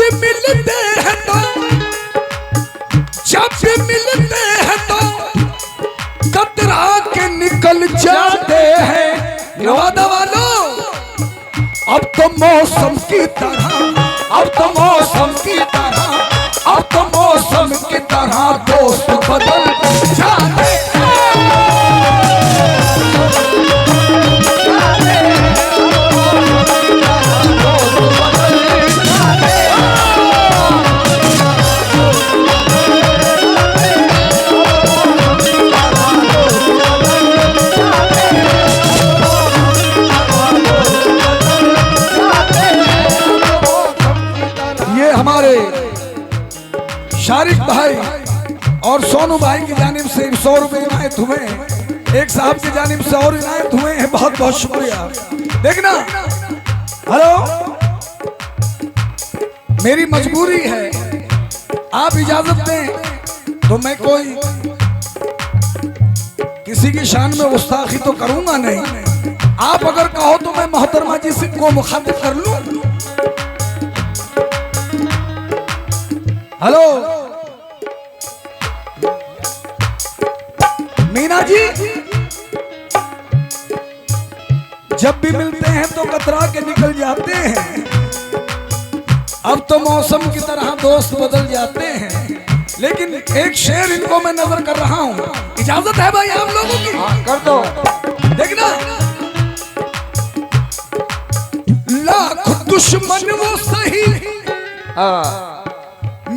भी मिलते हैं तो जब भी मिलते हैं तो कतरा के निकल जाते हैं। नवादा वालों अब तो मौसम की तरह, अब तो मौसम की तरह, अब तो मौसम की तरह दोस्त बदल जाते हैं। शारिक भाई और सोनू भाई की जानिब से 100 रुपए इनायत हुए। एक साहब की जानिब से और इनायत हुए हैं, बहुत बहुत शुक्रिया। देखना, हेलो, मेरी मजबूरी है, आप इजाजत दें तो मैं कोई किसी की शान में गुस्ताखी तो करूंगा नहीं। आप अगर कहो तो मैं मोहतरमा जी से को मुखातिब कर लूं। हेलो मीना जी, जब भी मिलते हैं तो कतरा के निकल जाते हैं। अब तो मौसम की तरह दोस्त बदल जाते हैं। लेकिन एक शेर इनको मैं नजर कर रहा हूं, इजाजत है भाई आप लोगों की? कर दो। देखना, लाख दुश्मन वो सही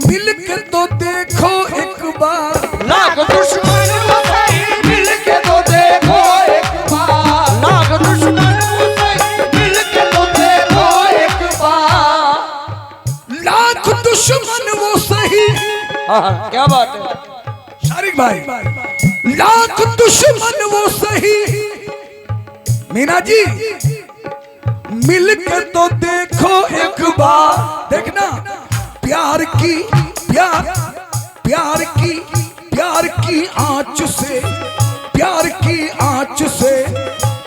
मिल के तो देखो एक बार। लाख दुश्मन वो सही मिल के तो देखो एक बार। लाख दुश्मन वो सही मिल के तो देखो एक बार। लाख दुश्मन वो सही, क्या बात है शारिक भाई, लाख दुश्मन वो सही मीना जी मिल के तो देखो एक बार। देखना, प्यार की प्यार की आंच से, प्यार की आंच से,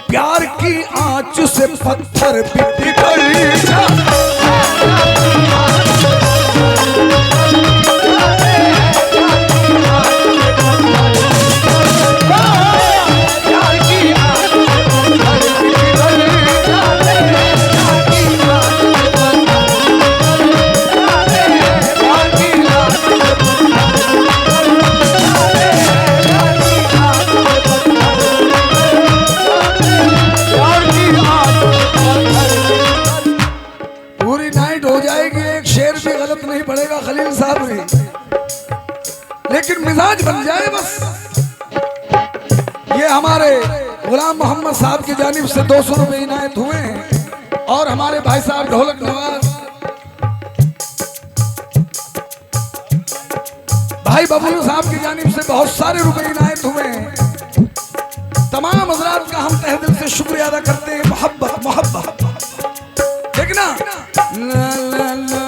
प्यार की आंच से पत्थर भी पिघल जाते खलील साहब ने, लेकिन मिजाज बन जाए बस। ये हमारे गुलाम मोहम्मद साहब की जानिब से 200 रुपए इनायत हुए हैं और हमारे भाई साहब ढोलक नवाज भाई बबलू साहब की जानिब से बहुत सारे रुपए इनायत हुए हैं। तमाम हजरात का हम तहे दिल से शुक्रिया अदा करते हैं। मोहब्बत मोहब्बत देखना, ला ला ला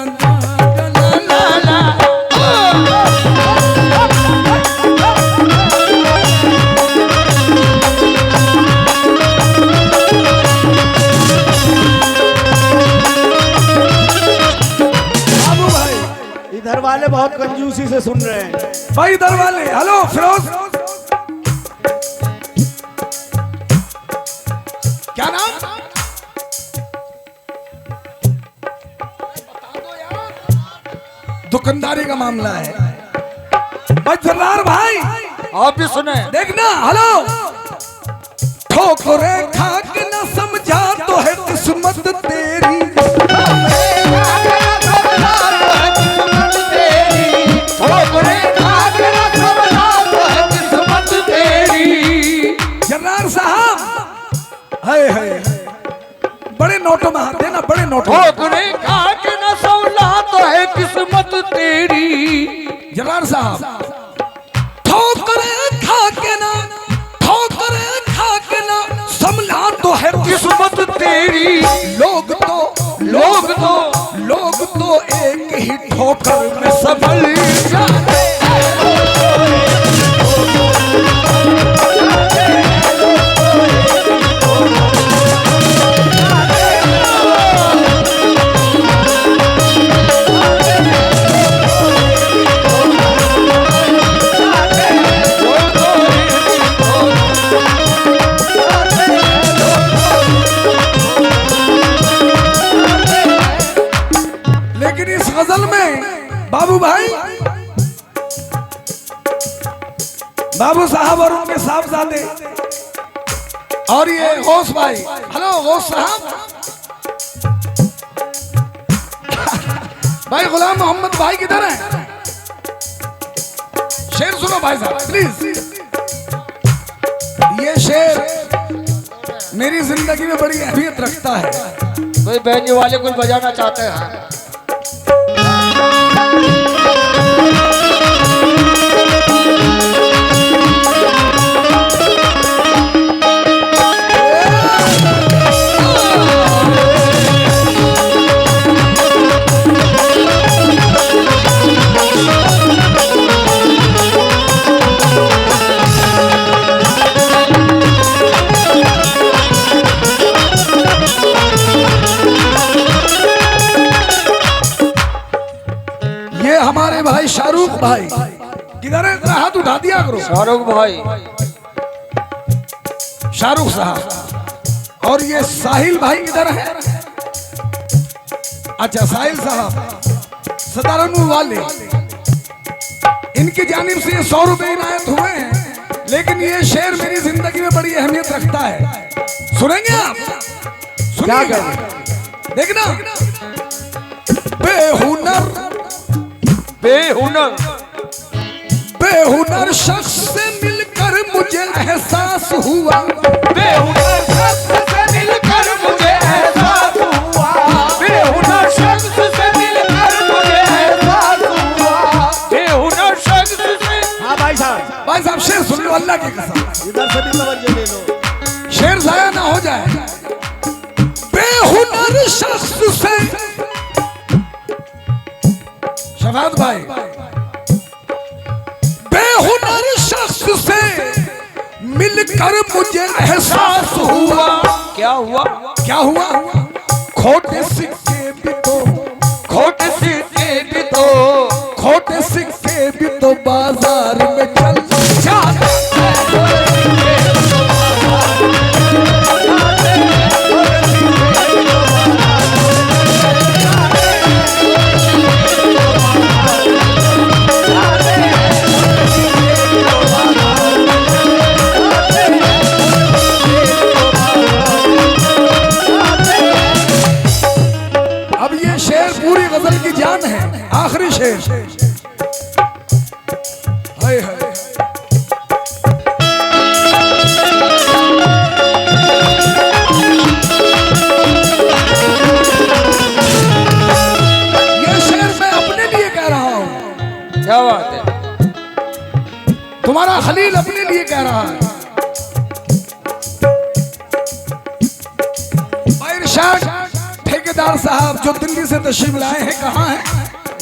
इधर वाले बहुत कंजूसी से सुन रहे हैं भाई, इधर वाले। हेलो फिरोज, क्या नाम? दुकानदारी का मामला है भाई। जर्रार भाई आप भी सुने। देखना, हेलो, ठोकरे खा के न समझा तो है किस्मत तेरी। जर्रार साहब, हाय हाय, बड़े नोटों में हाथ देना, बड़े नोटों। ठोकरे खा के न सौला तो है किस्मत तेरी। जर्रार साहब, ठोकरे खा के ना, ठोकरे खा के ना संभला तो है किस्मत तेरी। लोग तो एक ही ठोकर में संभल जाते इस गजल में बाबू भाई, बाबू साहब और उनके साहबजादे और ये गौस भाई, हेलो गौस साहब, भाई गुलाम मोहम्मद भाई किधर हैं? शेर सुनो भाई साहब प्लीज। ये शेर मेरी जिंदगी में बड़ी अहमियत रखता है। कोई बैंजो वाले कुछ बजाना चाहते हैं? हमारे भाई शाहरुख भाई किधर है? हाथ उठा दिया करो। शाहरुख भाई, शाहरुख साहब। और ये साहिल भाई किधर है? अच्छा साहिल साहब सदारनपुर वाले, इनकी जानिब से 100 रुपए इनायत हुए हैं। लेकिन ये शेर मेरी जिंदगी में बड़ी अहमियत रखता है। सुनेंगे आप? सुनिएगा, देखना। बेहुनर बेहुनर बेहुनर शख्स से मिलकर मुझे एहसास हुआ, बेहुनर शख्स से मिलकर मुझे एहसास हुआ, बेहुनर शख्स से मिलकर मुझे एहसास हुआ, बेहुनर शख्स से। हाँ भाई साहब शेर सुन लो अल्लाह की कसम, इधर से भी तवज्जो ले लो, शेर जाया ना हो जाए। बेहुनर शख्स से, शफात भाई, बेहुनर शख्स से मिलकर मुझे एहसास हुआ। क्या हुआ? क्या हुआ? खोटे सिक्के भी तो, खोटे सिक्के भी तो, खोटे सिक्के भी तो बाजार में चल जाते हैं। आखिरी शेर, हाय हाय, ये शेर मैं अपने लिए कह रहा हूं। क्या बात है? तुम्हारा खलील अपने लिए कह रहा है। इरशाद ठेकेदार साहब जो दिल्ली से तशरीफ लाए हैं, कहाँ हैं?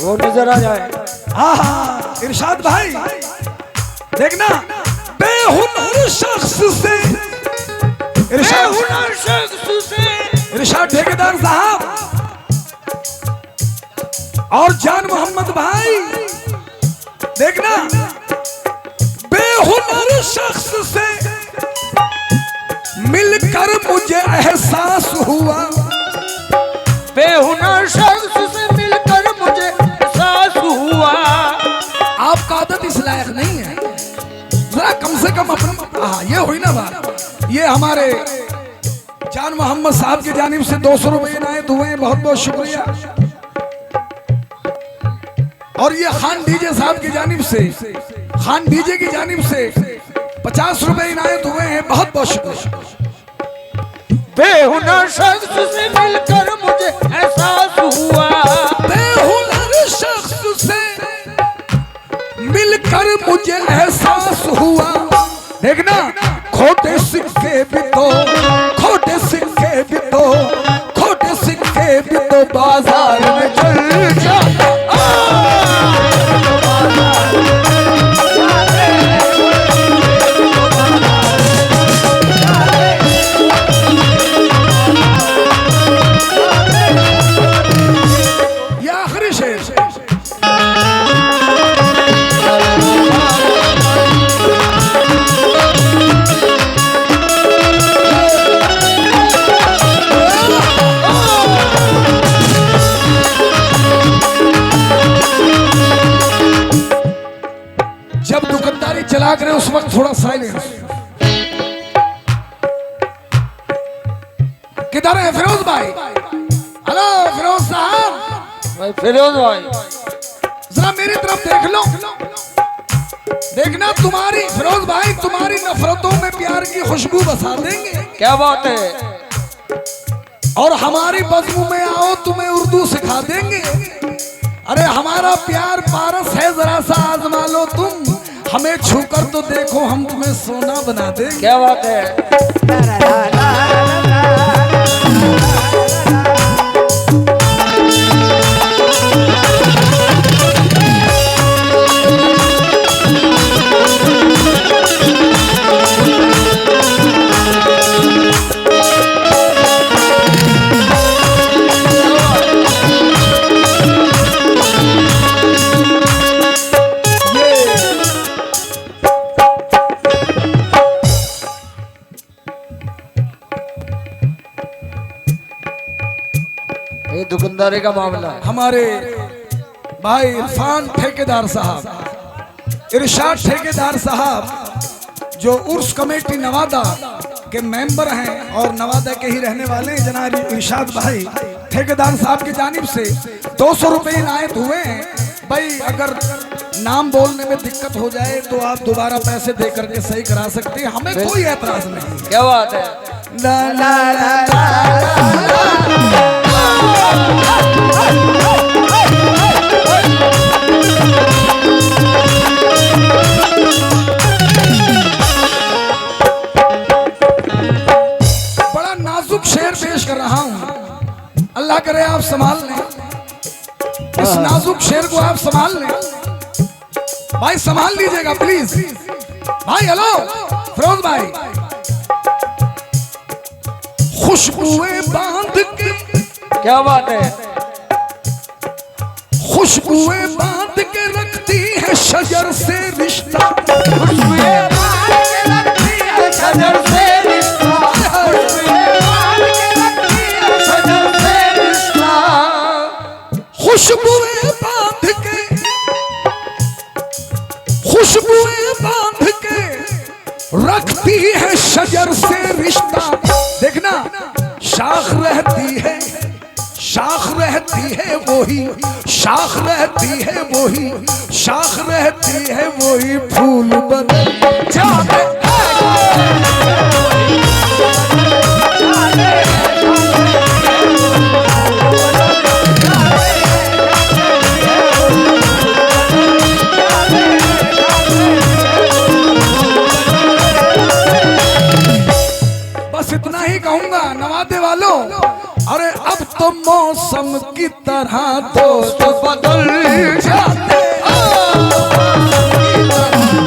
वो नजर आ जाए। हाँ हाँ इरशाद भाई देखना, बेहुनर शख्स से, बेहुनर शख्स से, इरशाद ठेकेदार साहब और जान मोहम्मद भाई देखना, बेहुनर शख्स से मिलकर मुझे एहसास हुआ, बेहुनर शख्स से मिलकर मुझे एहसास हुआ। आपका आदत इस लायक नहीं है, जरा कम से कम अपना। हाँ ये हुई ना बात। ये हमारे जान मोहम्मद साहब की जानिब से 200 रुपए इनायत हुए हैं, बहुत बहुत शुक्रिया। और ये खान डीजे साहब की जानिब से, खान डीजे की जानिब से 50 रुपए इनायत हुए हैं, बहुत बहुत शुक्रिया। बेहुनर शख्स से मिलकर मुझे एहसास हुआ, बेहुनर शख्स से मिलकर मुझे एहसास हुआ। देखना, खोटे सिक्के भी तो, खोटे सिक्के भी तो, खोटे सिक्के भी तो बाजार में चल जाते। चला करे उस वक्त थोड़ा साइलेंस। किधर है फिरोज भाई? हेलो फिरोज साहब, भाई फिरोज भाई जरा मेरी तरफ देख लो। देखना तुम्हारी फिरोज भाई, तुम्हारी नफरतों में प्यार की खुशबू बसा देंगे। क्या बात है? और हमारी बज़्म में आओ, तुम्हें उर्दू सिखा देंगे। अरे हमारा प्यार पारस है, जरा सा आजमा लो तुम। हमें छूकर तो देखो, हम तुम्हें सोना बना देंगे। क्या बात है? ये दुकानदारी का मामला है। हमारे भाई इरफान ठेकेदार साहब, इरशाद ठेकेदार साहब, जो उर्स कमेटी नवादा के मेंबर हैं और नवादा के ही रहने वाले हैं, जनाब इरशाद भाई ठेकेदार साहब की जानिब से 200 रुपए इनायत हुए हैं। भाई अगर नाम बोलने में दिक्कत हो जाए तो आप दोबारा पैसे दे करके सही करा सकते हैं, हमें कोई एतराज नहीं। क्या बात है? ला ला ला ला बड़ा नाजुक शेर पेश कर रहा हूं, अल्लाह करे आप संभाल लें इस नाजुक शेर को, आप संभाल लें भाई, संभाल लीजिएगा प्लीज भाई। हेलो फिरोज भाई, खुशबुएं बांध के, क्या बात है? खुशबुएं बांध के रखती है शजर से रिश्ता। खुशबुएं बांध के रखती है शजर से रिश्ता। खुशबुएं बांध के रखती है शजर से रिश्ता। खुशबुएं बांध के, खुशबुएं बांध के रखती है शजर से रिश्ता। देखना, शाख रहती है, शाख रहती है वही, शाख रहती है वही, शाख रहती है वही, फूल बदल जाते इतना ही कहूंगा नवादे वालों। अरे अब तो मौसम की तरह दोस्त बदल जाते,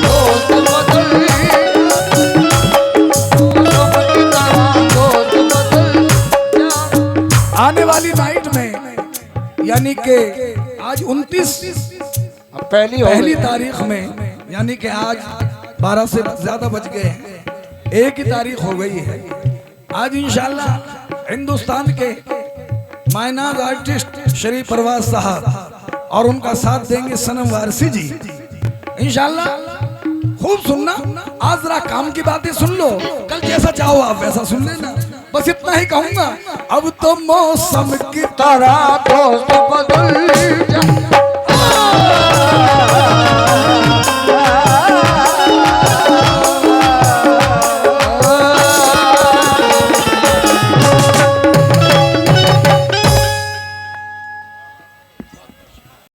दोस्त बदल, आने वाली नाइट में, यानी कि आज 29 पहली तारीख में, यानी कि आज 12 से ज्यादा बज गए हैं, 1 ही तारीख हो गई है। आज इंशाल्लाह हिंदुस्तान के मायनाज आर्टिस्ट शरीफ परवाज साहब और उनका साथ देंगे सनम वारसी जी। इंशाल्लाह खूब सुनना। आज जरा काम की बातें सुन लो, कल जैसा चाहो आप वैसा सुन लेना। बस इतना ही कहूंगा, अब तो मौसम की तरह दोस्त बदल